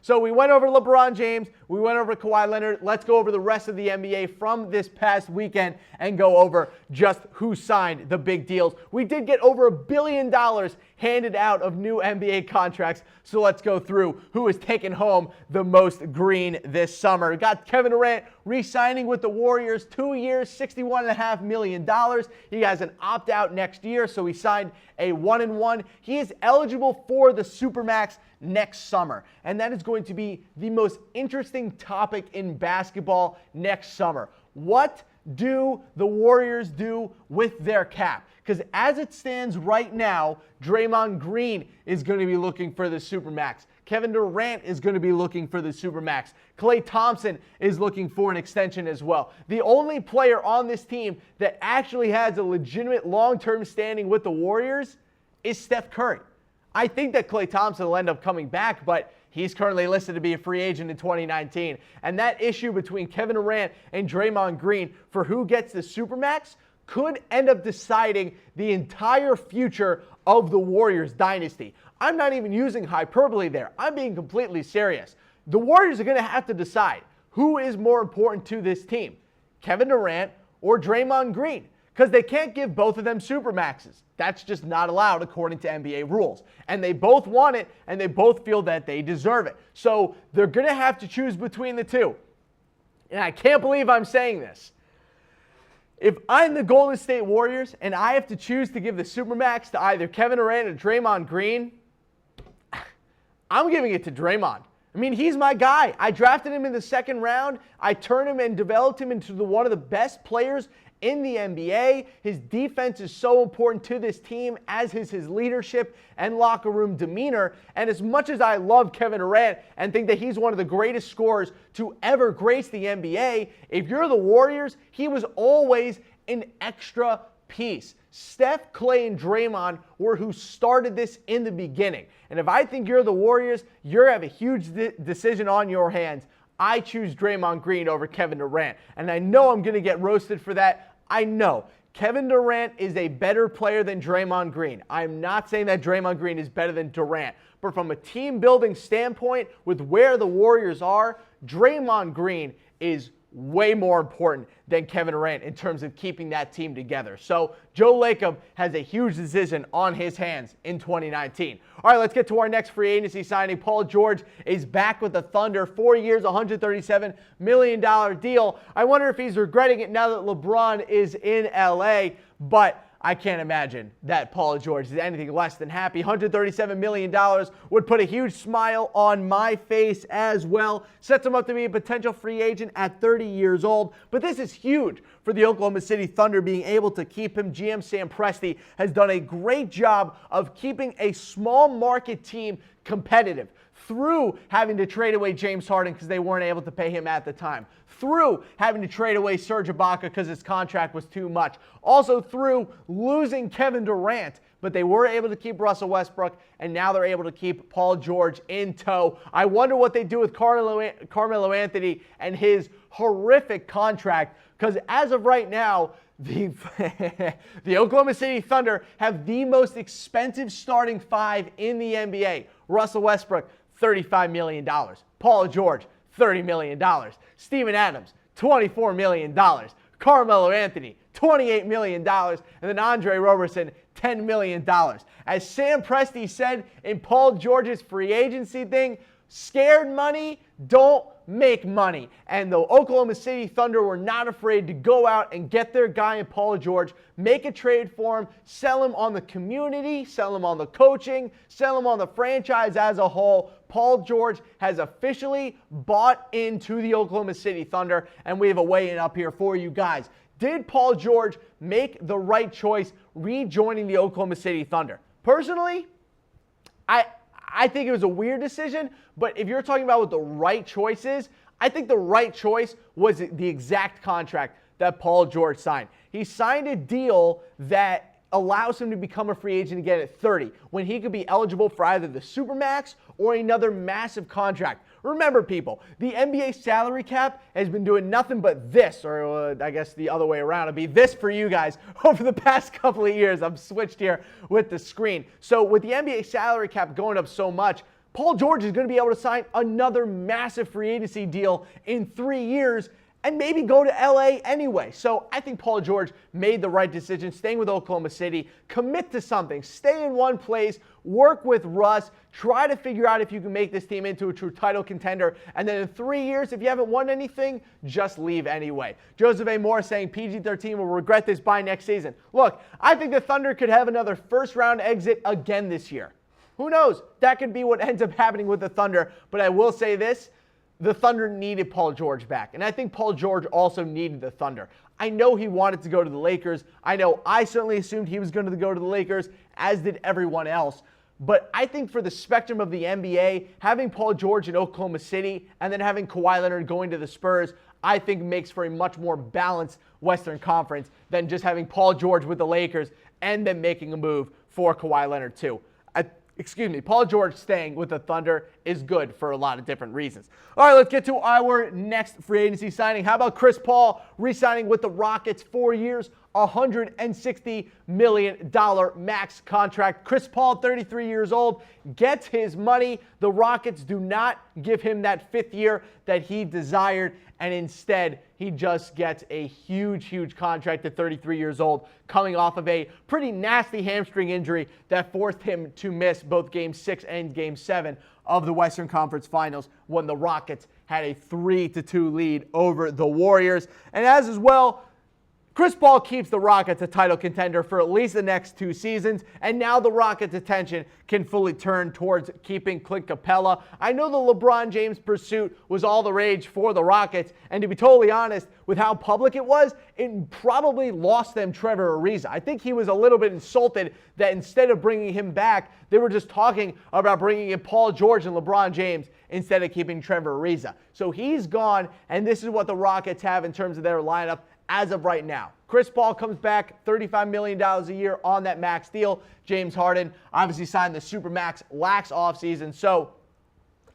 So we went over LeBron James, we went over Kawhi Leonard. Let's go over the rest of the NBA from this past weekend and go over just who signed the big deals. We did get over $1 billion handed out of new NBA contracts, so let's go through who has taken home the most green this summer. We got Kevin Durant re-signing with the Warriors, 2 years, $61.5 million. He has an opt-out next year, so he signed a 1-and-1. He is eligible for the Supermax next summer, and that is going to be the most interesting topic in basketball next summer. What do the Warriors do with their cap? Because as it stands right now, Draymond Green is going to be looking for the Supermax. Kevin Durant is going to be looking for the Supermax. Klay Thompson is looking for an extension as well. The only player on this team that actually has a legitimate long-term standing with the Warriors is Steph Curry. I think that Klay Thompson will end up coming back, but he's currently listed to be a free agent in 2019. And that issue between Kevin Durant and Draymond Green for who gets the Supermax could end up deciding the entire future of the Warriors dynasty. I'm not even using hyperbole there. I'm being completely serious. The Warriors are going to have to decide who is more important to this team, Kevin Durant or Draymond Green, because they can't give both of them Supermaxes. That's just not allowed according to NBA rules. And they both want it, and they both feel that they deserve it. So they're going to have to choose between the two. And I can't believe I'm saying this. If I'm the Golden State Warriors and I have to choose to give the Supermax to either Kevin Durant or Draymond Green, I'm giving it to Draymond. I mean, he's my guy. I drafted him in the second round. I turned him and developed him into one of the best players in the NBA. His defense is so important to this team, as is his leadership and locker room demeanor. And as much as I love Kevin Durant and think that he's one of the greatest scorers to ever grace the NBA, if you're the Warriors, he was always an extra piece. Steph, Klay, and Draymond were who started this in the beginning. And if I think you're the Warriors, you have a huge decision on your hands. I choose Draymond Green over Kevin Durant. And I know I'm going to get roasted for that. I know. Kevin Durant is a better player than Draymond Green. I'm not saying that Draymond Green is better than Durant. But from a team-building standpoint, with where the Warriors are, Draymond Green is way more important than Kevin Durant in terms of keeping that team together. So Joe Lacob has a huge decision on his hands in 2019. All right, let's get to our next free agency signing. Paul George is back with the Thunder. 4 years, $137 million deal. I wonder if he's regretting it now that LeBron is in LA, but I can't imagine that Paul George is anything less than happy. $137 million would put a huge smile on my face as well. Sets him up to be a potential free agent at 30 years old. But this is huge for the Oklahoma City Thunder being able to keep him. GM Sam Presti has done a great job of keeping a small market team competitive through having to trade away James Harden because they weren't able to pay him at the time, through having to trade away Serge Ibaka because his contract was too much, also through losing Kevin Durant, but they were able to keep Russell Westbrook, and now they're able to keep Paul George in tow. I wonder what they do with Carmelo Anthony and his horrific contract, because as of right now, the Oklahoma City Thunder have the most expensive starting five in the NBA. Russell Westbrook, $35 million. Paul George, $30 million. Steven Adams, $24 million. Carmelo Anthony, $28 million. And then Andre Roberson, $10 million. As Sam Presti said in Paul George's free agency thing, scared money don't make money. And the Oklahoma City Thunder were not afraid to go out and get their guy in Paul George, make a trade for him, sell him on the community, sell him on the coaching, sell him on the franchise as a whole. Paul George has officially bought into the Oklahoma City Thunder, and we have a weigh-in up here for you guys. Did Paul George make the right choice rejoining the Oklahoma City Thunder? Personally, I think it was a weird decision, but if you're talking about what the right choice is, I think the right choice was the exact contract that Paul George signed. He signed a deal that allows him to become a free agent again at 30, when he could be eligible for either the Supermax or another massive contract. Remember, people, the NBA salary cap has been doing nothing but this, or I guess the other way around. It'll be this for you guys over the past couple of years. I'm switched here with the screen. So with the NBA salary cap going up so much, Paul George is going to be able to sign another massive free agency deal in 3 years and maybe go to LA anyway. So I think Paul George made the right decision, staying with Oklahoma City. Commit to something. Stay in one place. Work with Russ. Try to figure out if you can make this team into a true title contender. And then in 3 years, if you haven't won anything, just leave anyway. Joseph A. Moore saying PG-13 will regret this by next season. Look, I think the Thunder could have another first-round exit again this year. Who knows? That could be what ends up happening with the Thunder. But I will say this. The Thunder needed Paul George back. And I think Paul George also needed the Thunder. I know he wanted to go to the Lakers. I know I certainly assumed he was going to go to the Lakers, as did everyone else. But I think for the spectrum of the NBA, having Paul George in Oklahoma City and then having Kawhi Leonard going to the Spurs, I think makes for a much more balanced Western Conference than just having Paul George with the Lakers and then making a move for Kawhi Leonard too. Paul George staying with the Thunder is good for a lot of different reasons. All right, let's get to our next free agency signing. How about Chris Paul re-signing with the Rockets, 4 years, $160 million max contract. Chris Paul, 33 years old, gets his money. The Rockets do not give him that 5th year that he desired, and instead he just gets a huge contract at 33 years old, coming off of a pretty nasty hamstring injury that forced him to miss both Game 6 and Game 7 of the Western Conference Finals when the Rockets had a 3-2 lead over the Warriors. And as well, Chris Paul keeps the Rockets a title contender for at least the next 2 seasons, and now the Rockets' attention can fully turn towards keeping Clint Capella. I know the LeBron James pursuit was all the rage for the Rockets, and to be totally honest, with how public it was, it probably lost them Trevor Ariza. I think he was a little bit insulted that instead of bringing him back, they were just talking about bringing in Paul George and LeBron James instead of keeping Trevor Ariza. So he's gone, and this is what the Rockets have in terms of their lineup as of right now. Chris Paul comes back, $35 million a year on that max deal. James Harden obviously signed the Supermax lax offseason. So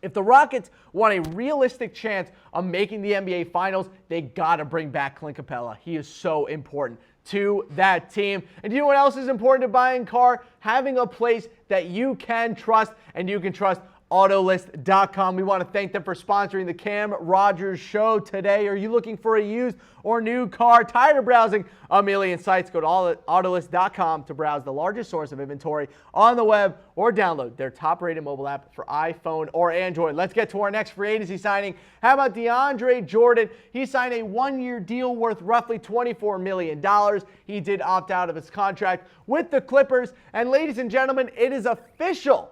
if the Rockets want a realistic chance of making the NBA Finals, they got to bring back Clint Capella. He is so important to that team. And do you know what else is important to buying a car? Having a place that you can trust, and you can trust Autolist.com. We want to thank them for sponsoring the Cam Rogers Show today. Are you looking for a used or new car? Tired of browsing a million sites? Go to Autolist.com to browse the largest source of inventory on the web or download their top-rated mobile app for iPhone or Android. Let's get to our next free agency signing. How about DeAndre Jordan? He signed a 1-year deal worth roughly $24 million. He did opt out of his contract with the Clippers. And ladies and gentlemen, it is official.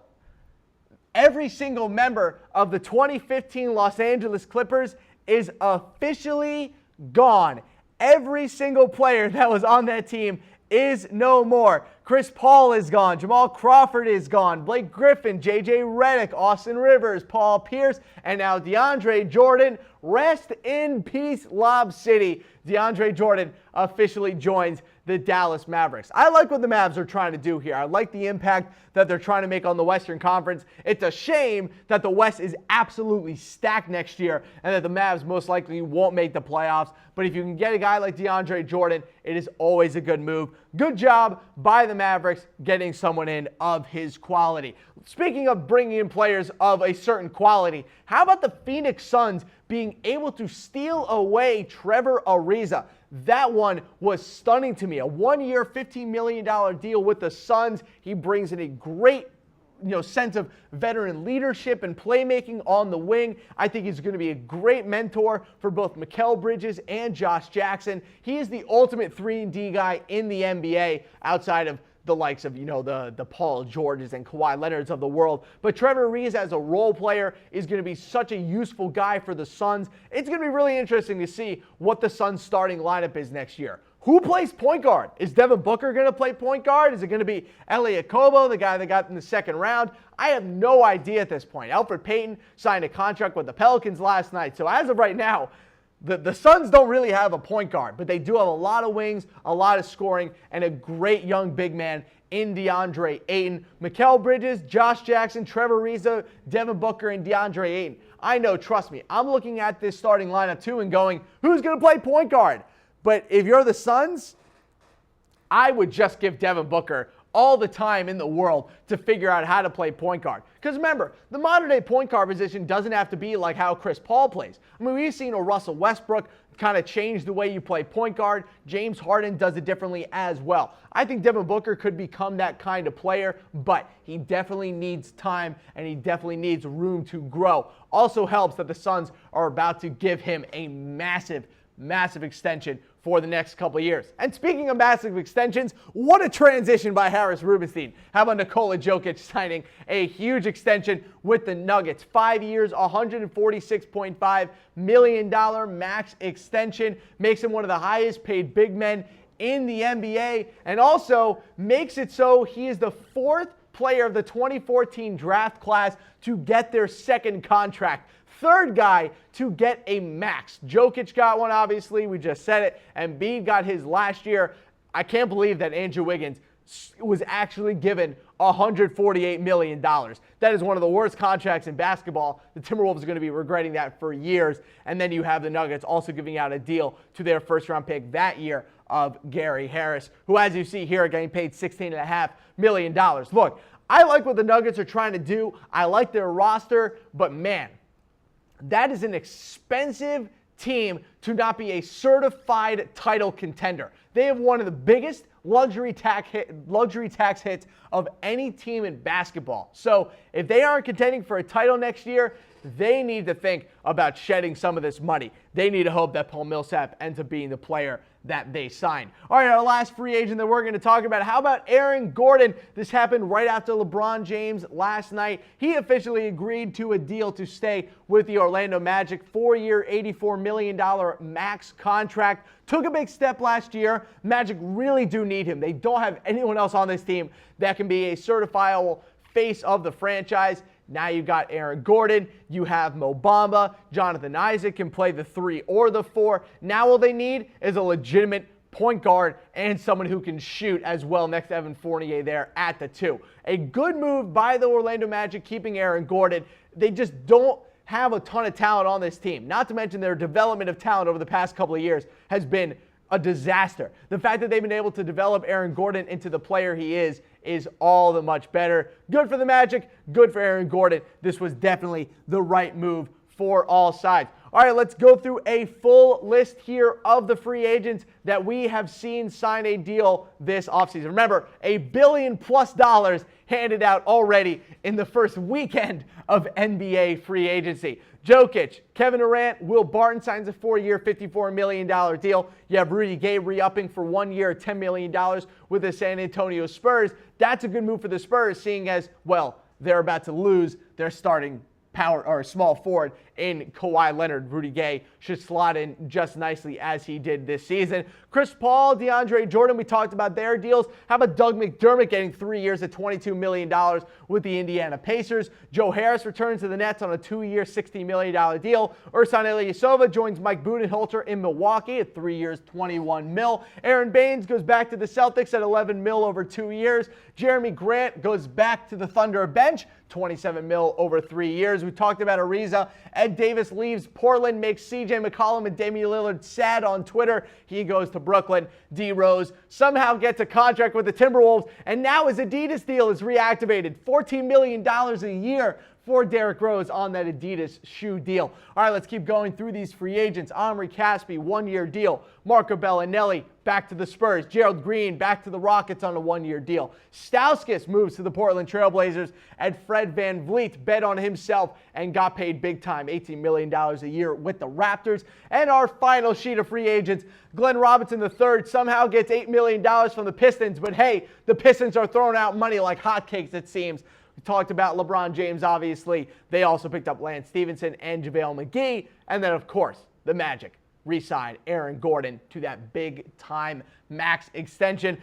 Every single member of the 2015 Los Angeles Clippers is officially gone. Every single player that was on that team is no more. Chris Paul is gone. Jamal Crawford is gone. Blake Griffin, JJ Redick, Austin Rivers, Paul Pierce, and now DeAndre Jordan. Rest in peace, Lob City. DeAndre Jordan officially joins the Dallas Mavericks. I like what the Mavs are trying to do here. I like the impact that they're trying to make on the Western Conference. It's a shame that the West is absolutely stacked next year and that the Mavs most likely won't make the playoffs. But if you can get a guy like DeAndre Jordan, it is always a good move. Good job by the Mavericks getting someone in of his quality. Speaking of bringing in players of a certain quality, how about the Phoenix Suns being able to steal away Trevor Ariza? That one was stunning to me. A 1-year, $15 million deal with the Suns. He brings in a great sense of veteran leadership and playmaking on the wing. I think he's going to be a great mentor for both Mikal Bridges and Josh Jackson. He is the ultimate 3-and-D guy in the NBA outside of the likes of, the Paul Georges and Kawhi Leonards of the world. But Trevor Ariza as a role player is going to be such a useful guy for the Suns. It's going to be really interesting to see what the Suns starting lineup is next year. Who plays point guard? Is Devin Booker going to play point guard? Is it going to be Elliot Kobo, the guy that got in the second round? I have no idea at this point. Elfrid Payton signed a contract with the Pelicans last night. So as of right now, the Suns don't really have a point guard, but they do have a lot of wings, a lot of scoring, and a great young big man in DeAndre Ayton. Mikal Bridges, Josh Jackson, Trevor Ariza, Devin Booker, and DeAndre Ayton. I know, trust me, I'm looking at this starting lineup too and going, who's going to play point guard? But if you're the Suns, I would just give Devin Booker all the time in the world to figure out how to play point guard. Because remember, the modern day point guard position doesn't have to be like how Chris Paul plays. I mean, we've seen a Russell Westbrook kind of change the way you play point guard. James Harden does it differently as well. I think Devin Booker could become that kind of player, but he definitely needs time and he definitely needs room to grow. Also helps that the Suns are about to give him a massive extension for the next couple of years. And speaking of massive extensions, what a transition by Harris Rubenstein. How about Nikola Jokic signing a huge extension with the Nuggets? 5 years, $146.5 million max extension. Makes him one of the highest paid big men in the NBA, and also makes it so he is the fourth player of the 2014 draft class to get their second contract. Third guy to get a max. Jokic got one, obviously. We just said it. Embiid got his last year. I can't believe that Andrew Wiggins was actually given $148 million. That is one of the worst contracts in basketball. The Timberwolves are going to be regretting that for years. And then you have the Nuggets also giving out a deal to their first-round pick that year of Gary Harris, who, as you see here, are getting paid $16.5 million. Look, I like what the Nuggets are trying to do. I like their roster, but man, that is an expensive team to not be a certified title contender. They have one of the biggest luxury tax hits of any team in basketball. So if they aren't contending for a title next year, they need to think about shedding some of this money. They need to hope that Paul Millsap ends up being the player that they sign. All right, our last free agent that we're going to talk about. How about Aaron Gordon? This happened right after LeBron James last night. He officially agreed to a deal to stay with the Orlando Magic. 4-year, $84 million max contract. Took a big step last year. Magic really do need him. They don't have anyone else on this team that can be a certifiable face of the franchise. Now you got Aaron Gordon, you have Mo Bamba, Jonathan Isaac can play the 3 or the 4. Now all they need is a legitimate point guard and someone who can shoot as well next to Evan Fournier there at the 2. A good move by the Orlando Magic keeping Aaron Gordon. They just don't have a ton of talent on this team. Not to mention their development of talent over the past couple of years has been a disaster. The fact that they've been able to develop Aaron Gordon into the player he is all the much better. Good for the Magic, good for Aaron Gordon. This was definitely the right move for all sides. All right, let's go through a full list here of the free agents that we have seen sign a deal this offseason. Remember, $1 billion+ handed out already in the first weekend of NBA free agency. Jokic, Kevin Durant, Will Barton signs a 4-year, $54 million deal. You have Rudy Gay re-upping for 1 year, $10 million with the San Antonio Spurs. That's a good move for the Spurs, seeing as, well, they're about to lose their starting power or small forward in Kawhi Leonard. Rudy Gay should slot in just nicely as he did this season. Chris Paul, DeAndre Jordan, we talked about their deals. How about Doug McDermott getting 3 years at $22 million with the Indiana Pacers? Joe Harris returns to the Nets on a 2-year, $60 million deal. Ersan Ilyasova joins Mike Budenholzer in Milwaukee at 3 years, $21 million. Aaron Baines goes back to the Celtics at $11 million over 2 years. Jeremy Grant goes back to the Thunder bench, $27 million over 3 years. We talked about Ariza. Ed Davis leaves Portland, makes CJ McCollum and Damian Lillard sad on Twitter. He goes to Brooklyn. D Rose somehow gets a contract with the Timberwolves, and now his Adidas deal is reactivated. $14 million a year for Derrick Rose on that Adidas shoe deal. All right, let's keep going through these free agents. Omri Caspi, 1-year deal. Marco Bellinelli back to the Spurs. Gerald Green back to the Rockets on a 1-year deal. Stauskas moves to the Portland Trailblazers, and Fred VanVleet bet on himself and got paid big time, $18 million a year with the Raptors. And our final sheet of free agents, Glenn Robinson III somehow gets $8 million from the Pistons, but hey, the Pistons are throwing out money like hotcakes, it seems. We talked about LeBron James, obviously. They also picked up Lance Stephenson and JaVale McGee. And then, of course, the Magic re-signed Aaron Gordon to that big-time max extension.